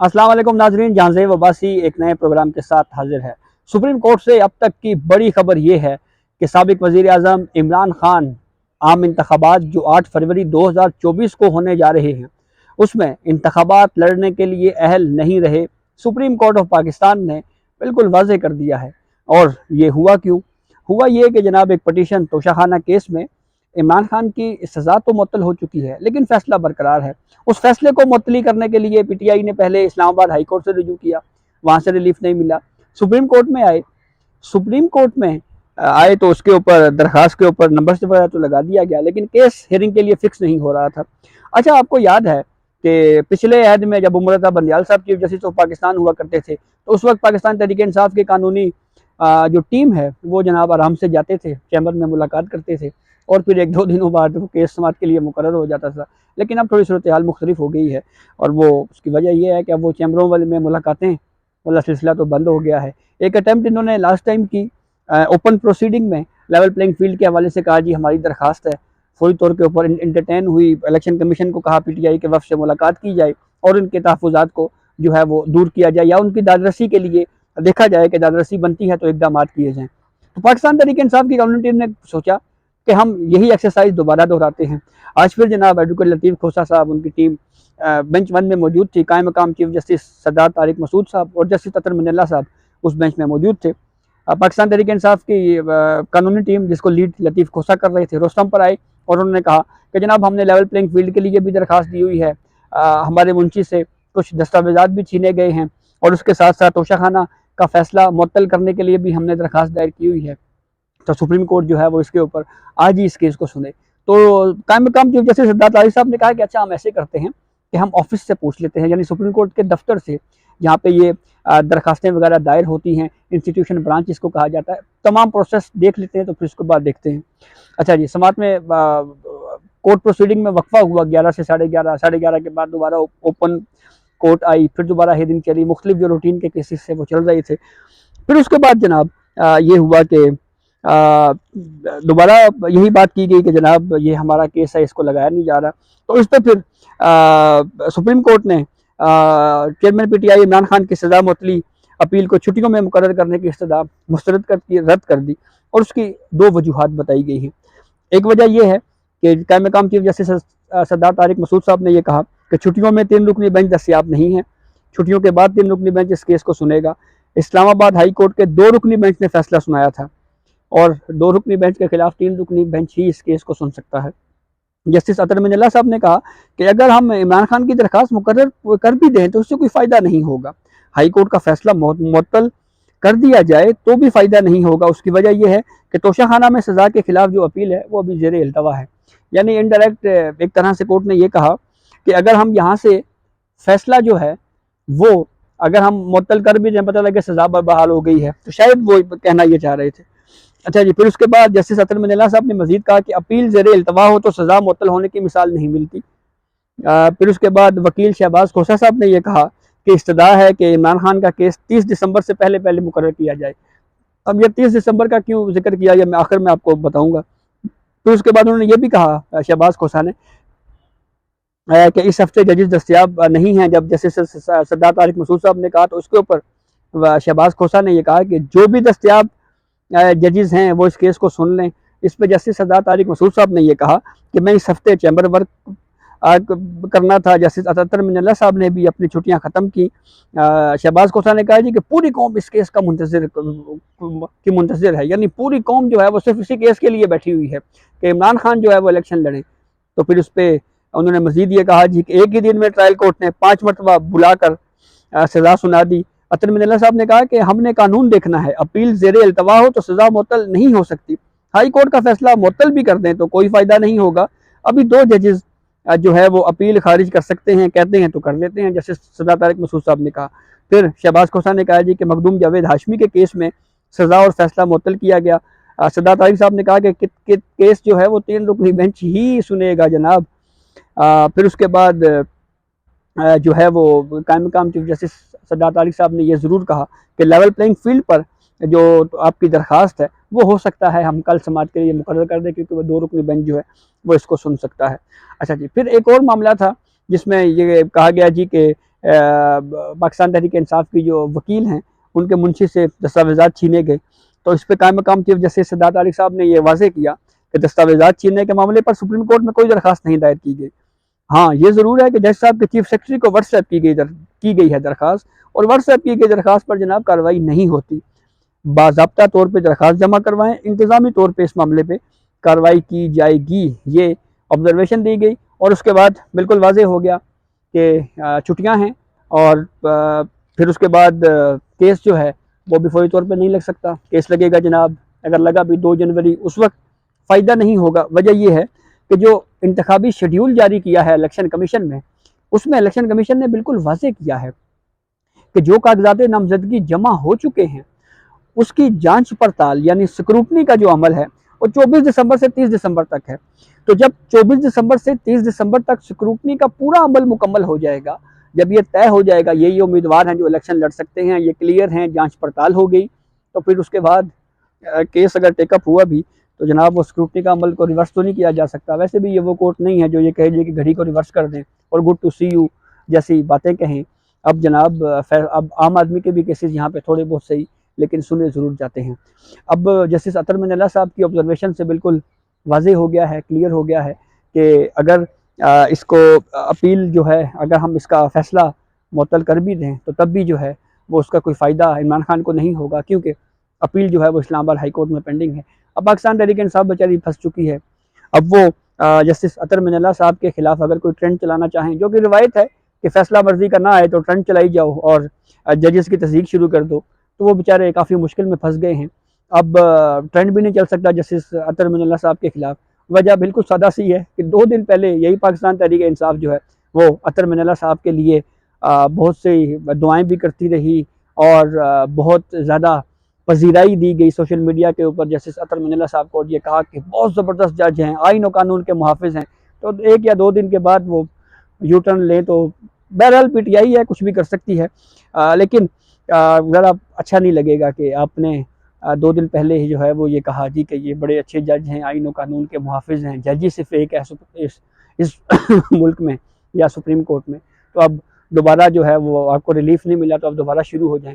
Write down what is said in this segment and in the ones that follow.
अस्सलाम वालेकुम नाजरीन, जहां वबासी एक नए प्रोग्राम के साथ हाजिर है। सुप्रीम कोर्ट से अब तक की बड़ी खबर यह है कि साबिक वज़ीर आज़म इमरान खान आम इंतखाबात जो 8 फरवरी 2024 को होने जा रहे हैं उसमें इंतखाबात लड़ने के लिए अहल नहीं रहे। सुप्रीम कोर्ट ऑफ पाकिस्तान ने बिल्कुल वाज़ेह कर दिया है। और ये हुआ क्यों? हुआ ये कि जनाब एक पटिशन तोशाखाना केस में इमरान खान की सज़ा तो मुअत्तल हो चुकी है लेकिन फैसला बरकरार है। उस फैसले को मुअत्तली करने के लिए पीटीआई ने पहले इस्लामाबाद हाई कोर्ट से रुजू किया, वहाँ से रिलीफ नहीं मिला। सुप्रीम कोर्ट में आए, सुप्रीम कोर्ट में आए तो उसके ऊपर दरखास्त के ऊपर नंबर से वगैरह तो लगा दिया गया लेकिन केस हियरिंग के लिए फिक्स नहीं हो रहा था। अच्छा, आपको याद है कि पिछले अहद में जब उमर रज़ा बंदियाल साहब चीफ जस्टिस ऑफ पाकिस्तान हुआ करते थे तो उस वक्त पाकिस्तान तहरीक इंसाफ की कानूनी जो टीम है वो जनाब आराम से जाते थे, चैम्बर में मुलाकात करते थे और फिर एक दो दिनों बाद वो केस समात के लिए मुकर्रर हो जाता था। लेकिन अब थोड़ी सूरत हाल मुख्तलिफ हो गई है और वो उसकी वजह यह है कि अब वो चैम्बरों वाले में मुलाकातें वाला सिलसिला तो बंद हो गया है। एक अटैम्प्ट इन्होंने लास्ट टाइम की ओपन प्रोसीडिंग में लेवल प्लेइंग फील्ड के हवाले से कहा जी हमारी दरखास्त है, फौरी तौर के ऊपर इंटरटेन हुई। इलेक्शन कमीशन को कहा पीटीआई के वफ़द से मुलाकात की जाए और इनके तहफ़्फ़ुज़ात को जो है वो दूर किया जाए या उनकी दादरसी के लिए देखा जाए कि दादरसी बनती है तो इकदाम किए जाएँ। तो पाकिस्तान तहरीक इंसाफ की कम्युनिटी टीम ने सोचा कि हम यही एक्सरसाइज दोबारा दोहराते हैं। आज फिर जनाब एडवोकेट लतीफ़ खोसा साहब, उनकी टीम बेंच 1 में मौजूद थी। कायम मकाम चीफ जस्टिस सरदार तारिक मसूद साहब और जस्टिस अतर मिनल्ला साहब उस बेंच में मौजूद थे। पाकिस्तान तहरीक इंसाफ की कानूनी टीम जिसको लीड लतीफ़ खोसा कर रहे थे रोस्तम पर आए और उन्होंने कहा कि जनाब हमने लेवल प्लेइंग फील्ड के लिए भी दरखास्त दी हुई है, हमारे मुंशी से कुछ दस्तावेजात भी छीने गए हैं और उसके साथ साथ तोशाखाना का फैसला मुअत्तल करने के लिए भी हमने दरखास्त दायर की हुई है। तो सुप्रीम कोर्ट जो है वो इसके ऊपर आज ही इस केस को सुने। तो कायम मकाम चीफ जस्टिस सरदार तारिक साहब ने कहा कि अच्छा हम ऐसे करते हैं कि हम ऑफिस से पूछ लेते हैं, यानी सुप्रीम कोर्ट के दफ्तर से जहाँ पे ये दरखास्तें वगैरह दायर होती हैं, इंस्टीट्यूशन ब्रांच इसको कहा जाता है, तमाम प्रोसेस देख लेते हैं तो फिर उसके बाद देखते हैं। अच्छा जी, समात में कोर्ट प्रोसीडिंग में वक्फा हुआ 11 से 11:30, 11:30 के बाद दोबारा ओपन कोर्ट आई, फिर दोबारा हियरिंग चली, मुख्तलिफ जो रूटीन के केसेस से वो चल रहे थे। फिर उसके बाद जनाब ये हुआ कि दोबारा यही बात की गई कि जनाब ये हमारा केस है, इसको लगाया नहीं जा रहा। तो इस पर फिर सुप्रीम कोर्ट ने चेयरमैन पीटीआई इमरान खान की सज़ा मुअत्तली अपील को छुट्टियों में मुकर्रर करने की इस्तदा मुस्तरद रद्द कर दी और उसकी दो वजूहात बताई गई हैं। एक वजह यह है कि कायम मकाम चीफ जस्टिस सरदार तारिक मसूद साहब ने यह कहा कि छुट्टियों में 3 रुकनी बेंच दस्तियाब नहीं है, छुट्टियों के बाद 3 रुकनी बेंच इस केस को सुनेगा। इस्लामाबाद हाई कोर्ट के 2 रुकनी बेंच ने फैसला सुनाया था और 2 रुकनी बेंच के खिलाफ 3 रुकनी बेंच ही इस केस को सुन सकता है। जस्टिस अतर मिनल्ला साहब ने कहा कि अगर हम इमरान खान की दरखास्त मुकर्रर कर भी दें तो उससे कोई फ़ायदा नहीं होगा, हाई कोर्ट का फैसला मुअत्तल कर दिया जाए तो भी फ़ायदा नहीं होगा। उसकी वजह यह है कि तोशाखाना में सज़ा के खिलाफ जो अपील है वो अभी ज़ेर इल्तवा है। यानी इनडायरेक्ट एक तरह से कोर्ट ने यह कहा कि अगर हम यहाँ से फैसला जो है वो अगर हम मुअत्तल कर भी दें, पता लगे सज़ा बहाल हो गई है, तो शायद वो कहना ये चाह रहे थे। अच्छा जी, फिर उसके बाद जस्टिस अतर मिनल्ला साहब ने मजीद कहा कि अपील ज़ेर इल्तवा हो तो सज़ा मुअत्तल होने की मिसाल नहीं मिलती। फिर उसके बाद वकील शहबाज खोसा साहब ने यह कहा कि इस्तदा है कि इमरान खान का केस 30 दिसंबर से पहले पहले मुकर्रर किया जाए। अब ये 30 दिसंबर का क्यों जिक्र किया, यह मैं आखिर में आपको बताऊंगा। फिर उसके बाद उन्होंने ये भी कहा शहबाज खोसा ने कि इस हफ्ते जजेस दस्तियाब नहीं हैं। जब जस्टिस सरदार तारिक मसूद साहब ने कहा तो उसके ऊपर शहबाज खोसा ने यह कहा कि जो भी दस्तियाब जजेस हैं वो इस केस को सुन लें। इस पर जस्टिस सरदार तारिक मसूद साहब ने यह कहा कि मैं इस हफ्ते चैम्बर वर्क करना था। जस्टिस अतर मिनल्ला साहब ने भी अपनी छुट्टियां ख़त्म की। शहबाज खोसा ने कहा जी कि पूरी कौम इस केस का मुंतज़िर है, यानी पूरी कौम जो है वो सिर्फ इसी केस के लिए बैठी हुई है कि इमरान खान जो है वो इलेक्शन लड़े। तो फिर उस पर उन्होंने मजीद ये कहा जी कि एक ही दिन में ट्रायल कोर्ट ने 5 मरतबा बुलाकर सज़ा सुना दी। अतर मिनल्ला साहब ने कहा कि हमने कानून देखना है, अपील ज़ेर इल्तवा हो तो सज़ा मुअत्तल नहीं हो सकती, हाई कोर्ट का फैसला मुअत्तल भी कर दें तो कोई फ़ायदा नहीं होगा। अभी 2 जजेस जो है वो अपील खारिज कर सकते हैं, कहते हैं तो कर लेते हैं, जैसे सरदार तारिक मसूद साहब ने कहा। फिर शहबाज खोसा ने कहा जी कि मखदूम जावेद हाशमी के केस में सज़ा और फैसला मुअत्तल किया गया। सरदार तारिक साहब ने कहा कि केस जो है वो 3 रुकनी बेंच ही सुनेगा जनाब। फिर उसके बाद जो है वो कायम मकाम चीफ जस्टिस सरदार तारिक साहब ने यह ज़रूर कहा कि लेवल प्लेइंग फील्ड पर जो आपकी दरख्वास्त है वो हो सकता है हम कल समात के लिए मुकर्रर कर दें, क्योंकि वो 2 रुकनी बेंच जो है वो इसको सुन सकता है। अच्छा जी, फिर एक और मामला था जिसमें ये कहा गया जी कि पाकिस्तान तहरीक इंसाफ की जो वकील हैं उनके मुंशी से दस्तावेज़ात छीने गए। तो इस पर कायम मकाम चीफ जस्टिस सदात तारिक साहब ने यह वाज़ेह किया कि दस्तावेज़ात छीनने के मामले पर सुप्रीम कोर्ट में कोई दरख्वास्त नहीं दायर की गई। हाँ, ये ज़रूर है कि जज साहब के चीफ सेक्रेटरी को व्हाट्सएप की गई है दरख्वास्त, और व्हाट्सएप की गई दरख्वास्त पर जनाब कार्रवाई नहीं होती। बाज़ाब्ता तौर पर दरख्वास्त जमा करवाएं, इंतज़ामी तौर पर इस मामले पर कार्रवाई की जाएगी, ये ऑब्जर्वेशन दी गई। और उसके बाद बिल्कुल वाज़ेह हो गया कि छुट्टियाँ हैं, और फिर उसके बाद केस जो है वो भी फौरी तौर पर नहीं लग सकता। केस लगेगा जनाब, अगर लगा भी 2 जनवरी, उस वक्त फ़ायदा नहीं होगा। वजह यह है कि जो इंतखाबी शेड्यूल जारी किया है इलेक्शन कमीशन में, उसमें इलेक्शन कमीशन ने बिल्कुल वाज़ेह किया है कि जो कागजात नामजदगी जमा हो चुके हैं उसकी जांच पड़ताल यानी स्क्रूटनी का जो अमल है वो 24 दिसंबर से 30 दिसंबर तक है। तो जब 24 दिसंबर से 30 दिसंबर तक स्क्रूटनी का पूरा अमल मुकम्मल हो जाएगा, जब ये तय हो जाएगा ये उम्मीदवार हैं जो इलेक्शन लड़ सकते हैं, ये क्लियर हैं, जांच पड़ताल हो गई, तो फिर उसके बाद केस अगर टेकअप हुआ भी तो जनाब वो स्क्रूटनी का अमल को रिवर्स तो नहीं किया जा सकता। वैसे भी ये वो कोर्ट नहीं है जो ये कहे कि घड़ी को रिवर्स कर दें और गुड टू सी यू जैसी बातें कहें। अब जनाब अब आम आदमी के भी केसेस यहाँ पे थोड़े बहुत सही लेकिन सुने ज़रूर जाते हैं। अब जस्टिस अतर मिनल्ला साहब की ऑब्जर्वेशन से बिल्कुल वाज़ेह हो गया है, क्लियर हो गया है कि अगर इसको अपील जो है, अगर हम इसका फ़ैसला मुअत्तल कर भी दें तो तब भी जो है वो उसका कोई फ़ायदा इमरान खान को नहीं होगा, क्योंकि अपील जो है वो इस्लामाबाद हाई कोर्ट में पेंडिंग है। अब पाकिस्तान तहरीक इंसाफ बेचारी फंस चुकी है। अब वो जस्टिस अतर मिनल्ला साहब के खिलाफ अगर कोई ट्रेंड चलाना चाहें, जो कि रिवायत है कि फ़ैसला मर्जी का ना आए तो ट्रेंड चलाई जाओ और जजेस की तस्दीक शुरू कर दो, तो वो बेचारे काफ़ी मुश्किल में फंस गए हैं। अब ट्रेंड भी नहीं चल सकता जस्टिस अतर मिनल्ला साहब के खिलाफ। वजह बिल्कुल सादा सी है कि 2 दिन पहले यही पाकिस्तान तहरीक इंसाफ जो है वो अतर मिनल्ला साहब के लिए बहुत सी दुआएं भी करती रही और बहुत ज़्यादा पजीराई दी गई सोशल मीडिया के ऊपर। जस्टिस अतर मिनल्ला साहब को ये कहा कि बहुत ज़बरदस्त जज हैं, आइन और कानून के मुहाफ़िज़ हैं। तो 1 या 2 दिन के बाद वो यू टर्न लें तो बहरहाल पीटीआई है, कुछ भी कर सकती है। लेकिन ज़रा अच्छा नहीं लगेगा कि आपने 2 दिन पहले ही जो है वो ये कहा जी कि ये बड़े अच्छे जज हैं, आइन और कानून के मुहाफ़िज़ हैं। जज ही सिर्फ एक है इस मुल्क में या सुप्रीम कोर्ट में, तो अब दोबारा जो है वो आपको रिलीफ नहीं मिला तो अब दोबारा शुरू हो जाएं,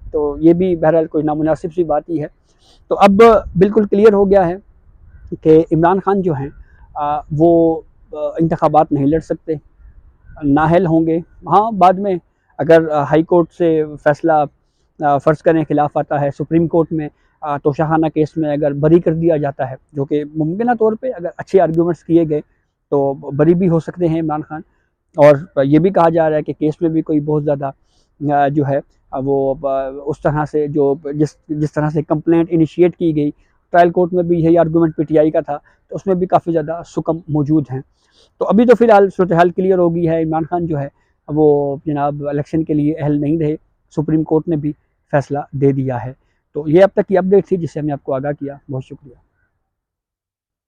तो ये भी बहरहाल कोई नामुनासिब सी बात ही है। तो अब बिल्कुल क्लियर हो गया है कि इमरान खान जो हैं वो इंतखाबात नहीं लड़ सकते, नाअहल होंगे। हाँ, बाद में अगर हाई कोर्ट से फ़ैसला फ़र्ज़ करें खिलाफ आता है, सुप्रीम कोर्ट में तोशाखाना केस में अगर बरी कर दिया जाता है, जो कि मुमकिन तौर पे अगर अच्छे आर्गूमेंट्स किए गए तो बरी भी हो सकते हैं इमरान खान। और ये भी कहा जा रहा है कि केस में भी कोई बहुत ज़्यादा जो है वो उस तरह से जो जिस तरह से कंप्लेंट इनिशिएट की गई, ट्रायल कोर्ट में भी यही आर्गूमेंट पीटीआई का था, तो उसमें भी काफ़ी ज़्यादा सुकम मौजूद हैं। तो अभी तो फ़िलहाल सूरत हाल क्लियर हो गई है, इमरान खान जो है वो जनाब इलेक्शन के लिए अहल नहीं रहे, सुप्रीम कोर्ट ने भी फ़ैसला दे दिया है। तो ये अब तक की अपडेट थी जिससे हमने आपको आगाह किया। बहुत शुक्रिया।